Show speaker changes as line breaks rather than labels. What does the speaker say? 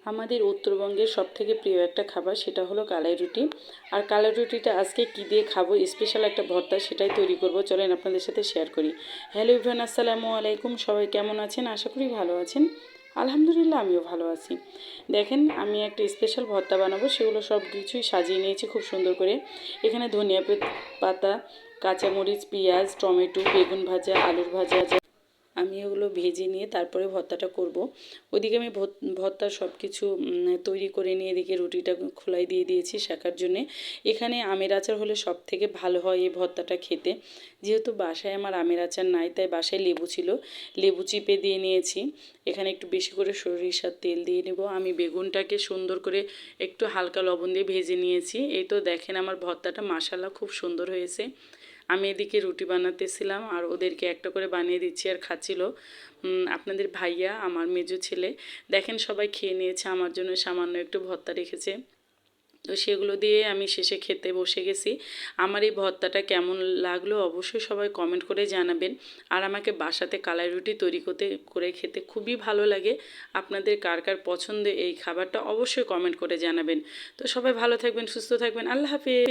আমাদের উত্তরবঙ্গের সবথেকে প্রিয় একটা খাবার সেটা হলো কালাই রুটি। আর কালাই রুটিটা আজকে কী দিয়ে খাবো, স্পেশাল একটা ভর্তা সেটাই তৈরি করব। চলেন আপনাদের সাথে শেয়ার করি। হ্যালো ইভরান, আসসালামু আলাইকুম। সবাই কেমন আছেন? আশা করি ভালো আছেন। আলহামদুলিল্লাহ, আমিও ভালো আছি। দেখেন, আমি একটা স্পেশাল ভর্তা বানাবো, সেগুলো সব কিছুই সাজিয়ে নিয়েছি খুব সুন্দর করে। এখানে ধনিয়া পাতা, কাঁচামরিচ, পেঁয়াজ, টমেটো, বেগুন ভাজা, আলুর ভাজা, আমি ওগুলো ভেজে নিয়ে তারপরে ভর্তাটা করব। ওইদিকে আমি ভর্তার সব কিছু তৈরি করে নিয়ে এদিকে রুটিটা খোলাই দিয়ে দিয়েছি শাকার জন্যে। এখানে আমের আচার হলে সব থেকে ভালো হয় এই ভর্তাটা খেতে। যেহেতু বাসায় আমার আমের আচার নাই, তাই বাসায় লেবু ছিল, লেবু চিপে দিয়ে নিয়েছি। এখানে একটু বেশি করে সরিষার তেল দিয়ে নেব। আমি বেগুনটাকে সুন্দর করে একটু হালকা লবণ দিয়ে ভেজে নিয়েছি। এই তো দেখেন আমার ভর্তাটা মাশাআল্লাহ খুব সুন্দর হয়েছে। আমি এদিকে রুটি বানাতেছিলাম আর ওদেরকে একটা করে বানিয়ে দিচ্ছি আর খাচ্ছিল আপনাদের ভাইয়া, আমার মেজো ছেলে। দেখেন সবাই খেয়ে নিয়েছে, আমার জন্য সামান্য একটু ভর্তা রেখেছে। তো সেগুলো দিয়ে আমি শেষে খেতে বসে গেছি। আমার এই ভর্তাটা কেমন লাগলো অবশ্যই সবাই কমেন্ট করে জানাবেন। আর আমাকে বাসাতে কালাই রুটি তৈরি করে খেতে খুবই ভালো লাগে। আপনাদের কার কার পছন্দ এই খাবারটা অবশ্যই কমেন্ট করে জানাবেন। তো সবাই ভালো থাকবেন, সুস্থ থাকবেন। আল্লাহ হাফেজ।